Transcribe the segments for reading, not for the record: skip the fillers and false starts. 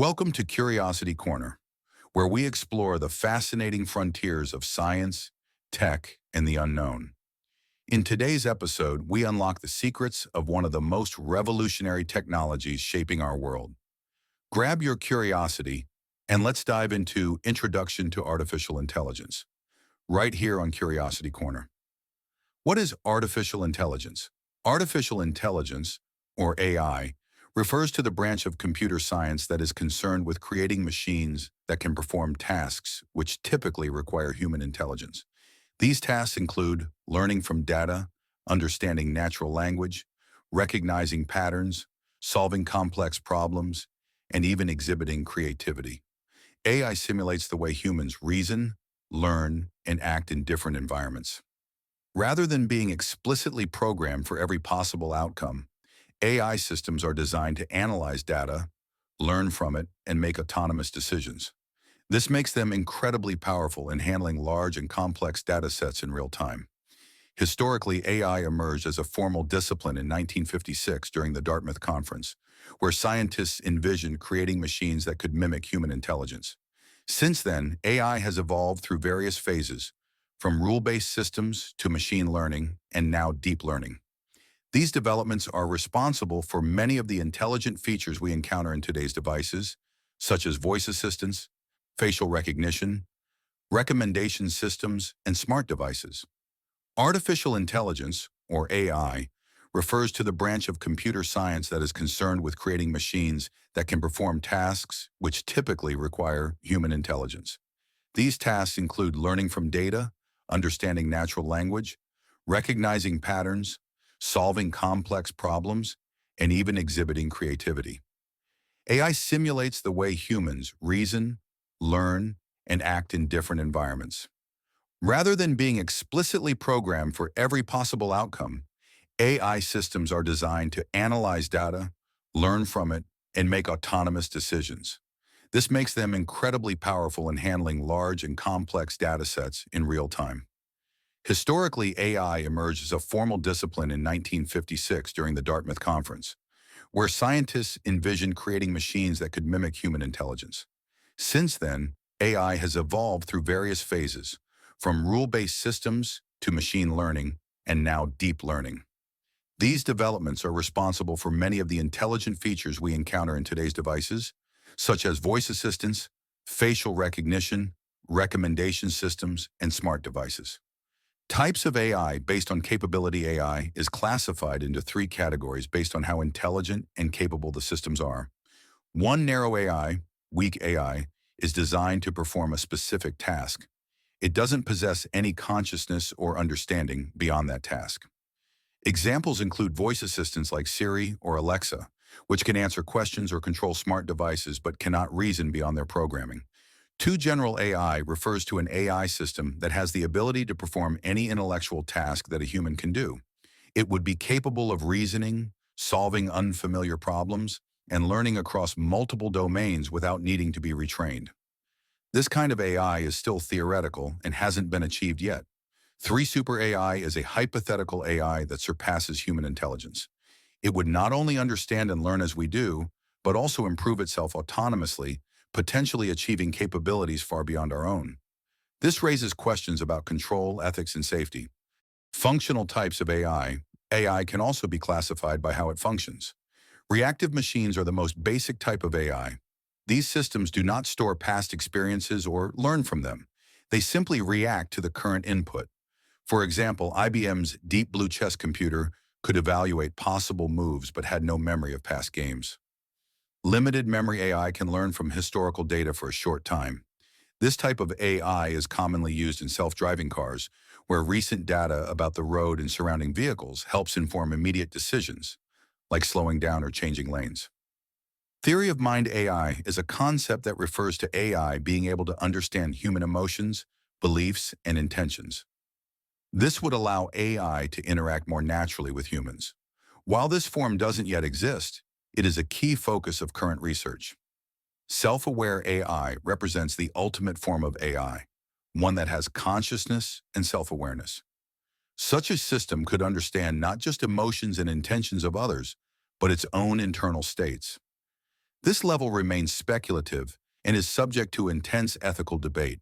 Welcome to Curiosity Corner, where we explore the fascinating frontiers of science, tech, and the unknown. In today's episode, we unlock the secrets of one of the most revolutionary technologies shaping our world. Grab your curiosity and let's dive into Introduction to Artificial Intelligence, right here on Curiosity Corner. What is artificial intelligence? Artificial intelligence, or AI, refers to the branch of computer science that is concerned with creating machines that can perform tasks which typically require human intelligence. These tasks include learning from data, understanding natural language, recognizing patterns, solving complex problems, and even exhibiting creativity. AI simulates the way humans reason, learn, and act in different environments. Rather than being explicitly programmed for every possible outcome, AI systems are designed to analyze data, learn from it, and make autonomous decisions. This makes them incredibly powerful in handling large and complex data sets in real time. Historically, AI emerged as a formal discipline in 1956 during the Dartmouth Conference, where scientists envisioned creating machines that could mimic human intelligence. Since then, AI has evolved through various phases, from rule-based systems to machine learning and now deep learning. These developments are responsible for many of the intelligent features we encounter in today's devices, such as voice assistants, facial recognition, recommendation systems, and smart devices. Artificial intelligence, or AI, refers to the branch of computer science that is concerned with creating machines that can perform tasks which typically require human intelligence. These tasks include learning from data, understanding natural language, recognizing patterns, solving complex problems, and even exhibiting creativity. AI simulates the way humans reason, learn, and act in different environments. Rather than being explicitly programmed for every possible outcome, AI systems are designed to analyze data, learn from it, and make autonomous decisions. This makes them incredibly powerful in handling large and complex data sets in real time. Historically, AI emerged as a formal discipline in 1956 during the Dartmouth Conference, where scientists envisioned creating machines that could mimic human intelligence. Since then, AI has evolved through various phases, from rule-based systems to machine learning, and now deep learning. These developments are responsible for many of the intelligent features we encounter in today's devices, such as voice assistants, facial recognition, recommendation systems, and smart devices. Types of AI based on capability. AI is classified into three categories based on how intelligent and capable the systems are. One, narrow AI, weak AI, is designed to perform a specific task. It doesn't possess any consciousness or understanding beyond that task. Examples include voice assistants like Siri or Alexa, which can answer questions or control smart devices but cannot reason beyond their programming. Two, general AI refers to an AI system that has the ability to perform any intellectual task that a human can do. It would be capable of reasoning, solving unfamiliar problems, and learning across multiple domains without needing to be retrained. This kind of AI is still theoretical and hasn't been achieved yet. Three, super AI is a hypothetical AI that surpasses human intelligence. It would not only understand and learn as we do, but also improve itself autonomously, potentially achieving capabilities far beyond our own. This raises questions about control, ethics, and safety. Functional types of AI. AI can also be classified by how it functions. Reactive machines are the most basic type of AI. These systems do not store past experiences or learn from them. They simply react to the current input. For example, IBM's Deep Blue chess computer could evaluate possible moves but had no memory of past games. Limited memory AI can learn from historical data for a short time. This type of AI is commonly used in self-driving cars, where recent data about the road and surrounding vehicles helps inform immediate decisions, like slowing down or changing lanes. Theory of mind AI is a concept that refers to AI being able to understand human emotions, beliefs, and intentions. This would allow AI to interact more naturally with humans. While this form doesn't yet exist, it is a key focus of current research. Self-aware AI represents the ultimate form of AI, one that has consciousness and self-awareness. Such a system could understand not just emotions and intentions of others, but its own internal states. This level remains speculative and is subject to intense ethical debate.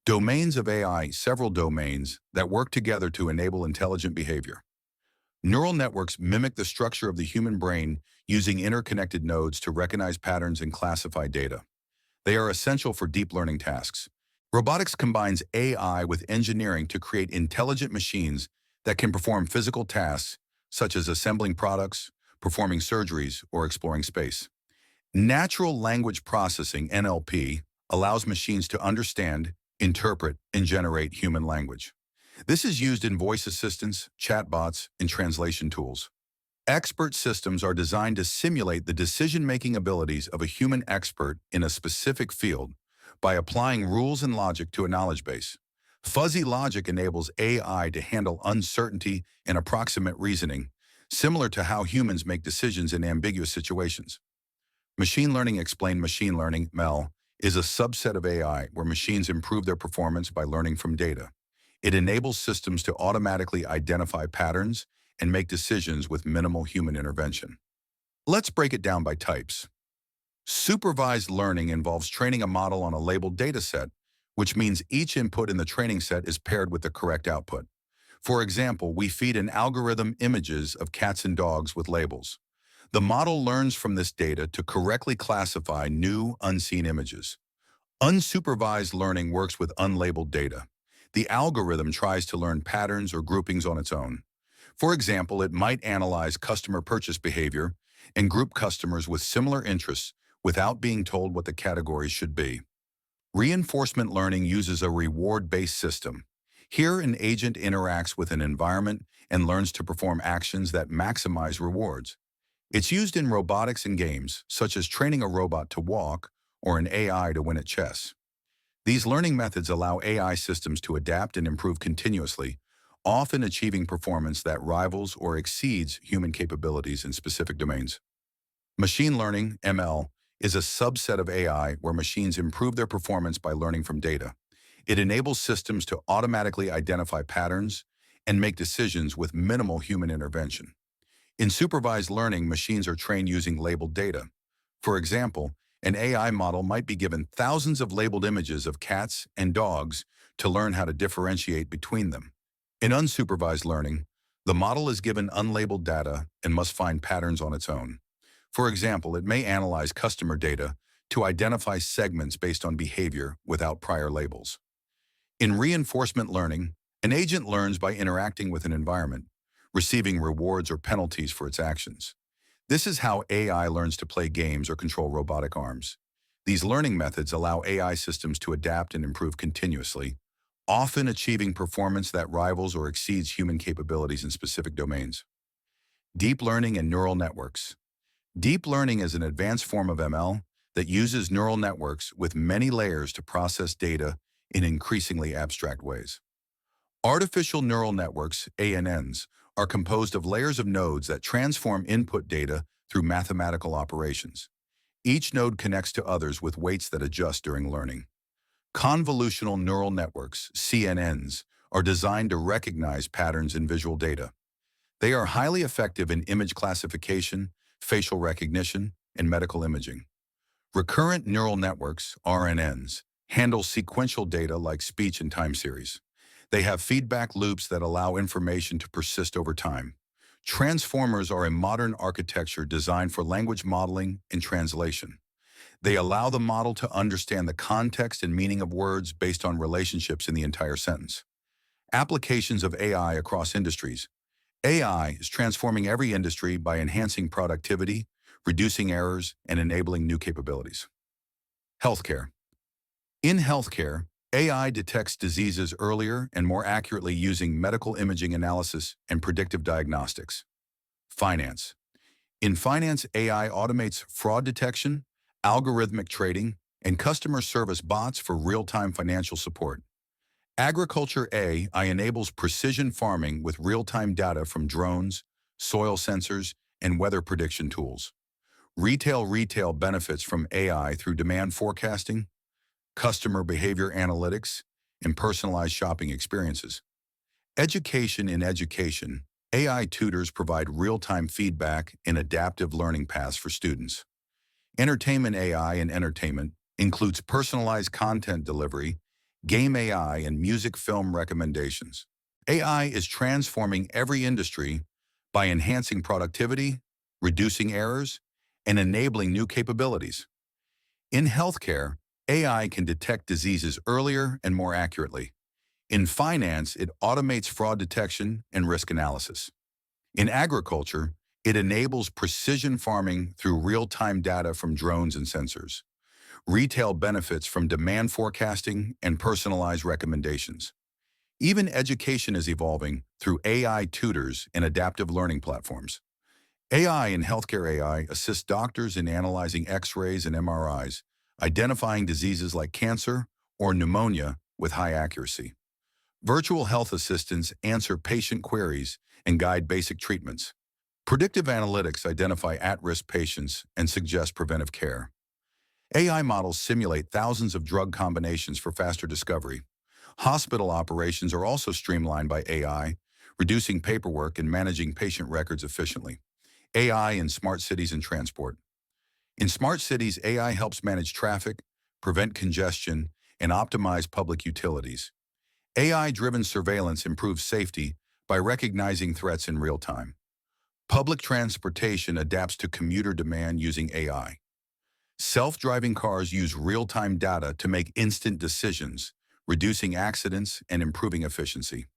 Domains of AI, several domains that work together to enable intelligent behavior. Neural networks mimic the structure of the human brain using interconnected nodes to recognize patterns and classify data. They are essential for deep learning tasks. Robotics combines AI with engineering to create intelligent machines that can perform physical tasks, such as assembling products, performing surgeries, or exploring space. Natural language processing, NLP, allows machines to understand, interpret, and generate human language. This is used in voice assistants, chatbots, and translation tools. Expert systems are designed to simulate the decision-making abilities of a human expert in a specific field by applying rules and logic to a knowledge base. Fuzzy logic enables AI to handle uncertainty and approximate reasoning, similar to how humans make decisions in ambiguous situations. Machine learning explained machine learning, MEL, is a subset of AI where machines improve their performance by learning from data. It enables systems to automatically identify patterns and make decisions with minimal human intervention. Let's break it down by types. Supervised learning involves training a model on a labeled dataset, which means each input in the training set is paired with the correct output. For example, we feed an algorithm images of cats and dogs with labels. The model learns from this data to correctly classify new, unseen images. Unsupervised learning works with unlabeled data. The algorithm tries to learn patterns or groupings on its own. For example, it might analyze customer purchase behavior and group customers with similar interests without being told what the categories should be. Reinforcement learning uses a reward-based system. Here, an agent interacts with an environment and learns to perform actions that maximize rewards. It's used in robotics and games, such as training a robot to walk or an AI to win at chess. These learning methods allow AI systems to adapt and improve continuously, often achieving performance that rivals or exceeds human capabilities in specific domains. Machine learning, ML, is a subset of AI where machines improve their performance by learning from data. It enables systems to automatically identify patterns and make decisions with minimal human intervention. In supervised learning, machines are trained using labeled data. For example, an AI model might be given thousands of labeled images of cats and dogs to learn how to differentiate between them. In unsupervised learning, the model is given unlabeled data and must find patterns on its own. For example, it may analyze customer data to identify segments based on behavior without prior labels. In reinforcement learning, an agent learns by interacting with an environment, receiving rewards or penalties for its actions. This is how AI learns to play games or control robotic arms. These learning methods allow AI systems to adapt and improve continuously, often achieving performance that rivals or exceeds human capabilities in specific domains. Deep learning and neural networks. Deep learning is an advanced form of ML that uses neural networks with many layers to process data in increasingly abstract ways. Artificial neural networks, ANNs, are composed of layers of nodes that transform input data through mathematical operations. Each node connects to others with weights that adjust during learning. Convolutional neural networks, CNNs, are designed to recognize patterns in visual data. They are highly effective in image classification, facial recognition, and medical imaging. Recurrent neural networks, RNNs, handle sequential data like speech and time series. They have feedback loops that allow information to persist over time. Transformers are a modern architecture designed for language modeling and translation. They allow the model to understand the context and meaning of words based on relationships in the entire sentence. Applications of AI across industries. AI is transforming every industry by enhancing productivity, reducing errors, and enabling new capabilities. Healthcare. In healthcare, AI detects diseases earlier and more accurately using medical imaging analysis and predictive diagnostics. Finance. In finance, AI automates fraud detection, algorithmic trading, and customer service bots for real-time financial support. Agriculture AI enables precision farming with real-time data from drones, soil sensors, and weather prediction tools. Retail benefits from AI through demand forecasting, customer behavior analytics, and personalized shopping experiences. Education. In education, AI tutors provide real-time feedback and adaptive learning paths for students. Entertainment AI and entertainment includes personalized content delivery, game AI, and music film recommendations. AI is transforming every industry by enhancing productivity, reducing errors, and enabling new capabilities. In healthcare, AI can detect diseases earlier and more accurately. In finance, it automates fraud detection and risk analysis. In agriculture, it enables precision farming through real-time data from drones and sensors. Retail benefits from demand forecasting and personalized recommendations. Even education is evolving through AI tutors and adaptive learning platforms. AI and healthcare AI assists doctors in analyzing X-rays and MRIs, identifying diseases like cancer or pneumonia with high accuracy. Virtual health assistants answer patient queries and guide basic treatments. Predictive analytics identify at-risk patients and suggest preventive care. AI models simulate thousands of drug combinations for faster discovery. Hospital operations are also streamlined by AI, reducing paperwork and managing patient records efficiently. AI in smart cities and transport. In smart cities, AI helps manage traffic, prevent congestion, and optimize public utilities. AI-driven surveillance improves safety by recognizing threats in real time. Public transportation adapts to commuter demand using AI. Self-driving cars use real-time data to make instant decisions, reducing accidents and improving efficiency.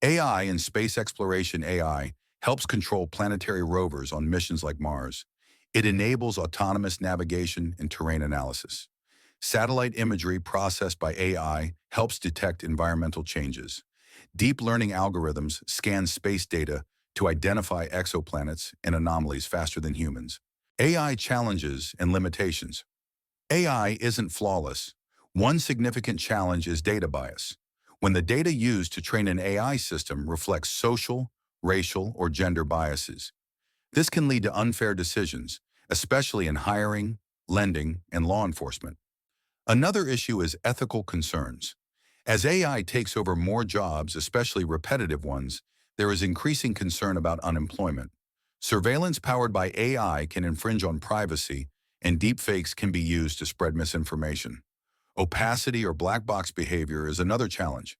AI in space exploration AI helps control planetary rovers on missions like Mars. It enables autonomous navigation and terrain analysis. Satellite imagery processed by AI helps detect environmental changes. Deep learning algorithms scan space data to identify exoplanets and anomalies faster than humans. AI challenges and limitations. AI isn't flawless. One significant challenge is data bias. When the data used to train an AI system reflects social, racial, or gender biases, this can lead to unfair decisions, especially in hiring, lending, and law enforcement. Another issue is ethical concerns. As AI takes over more jobs, especially repetitive ones, there is increasing concern about unemployment. Surveillance powered by AI can infringe on privacy, and deepfakes can be used to spread misinformation. Opacity or black box behavior is another challenge.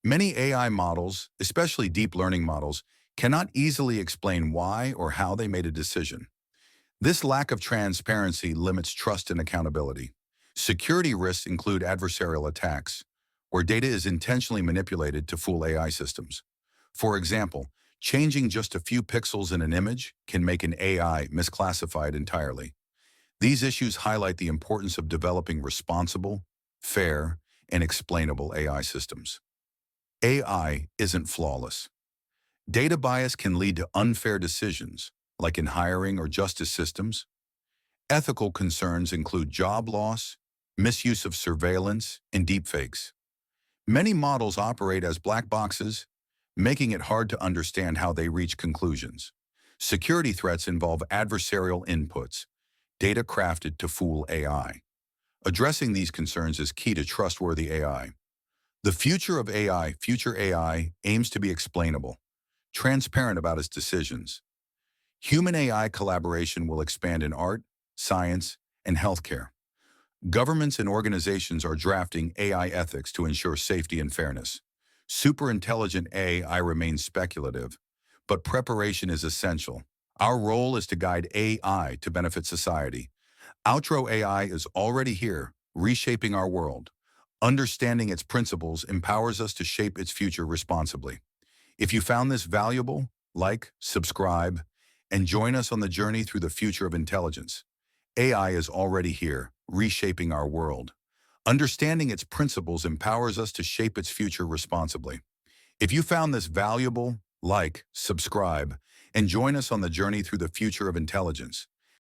Many AI models, especially deep learning models, cannot easily explain why or how they made a decision. This lack of transparency limits trust and accountability. Security risks include adversarial attacks, where data is intentionally manipulated to fool AI systems. For example, changing just a few pixels in an image can make an AI misclassified entirely. These issues highlight the importance of developing responsible, fair, and explainable AI systems. AI isn't flawless. Data bias can lead to unfair decisions, like in hiring or justice systems. Ethical concerns include job loss, misuse of surveillance, and deepfakes. Many models operate as black boxes, making it hard to understand how they reach conclusions. Security threats involve adversarial inputs, data crafted to fool AI. Addressing these concerns is key to trustworthy AI. The future AI aims to be explainable, transparent about its decisions. Human AI collaboration will expand in art, science, and healthcare. Governments and organizations are drafting AI ethics to ensure safety and fairness. Superintelligent AI remains speculative, but preparation is essential. Our role is to guide AI to benefit society. Outro AI is already here, reshaping our world. Understanding its principles empowers us to shape its future responsibly. If you found this valuable, like, subscribe, and join us on the journey through the future of intelligence. AI is already here, reshaping our world. Understanding its principles empowers us to shape its future responsibly. If you found this valuable, like, subscribe, and join us on the journey through the future of intelligence.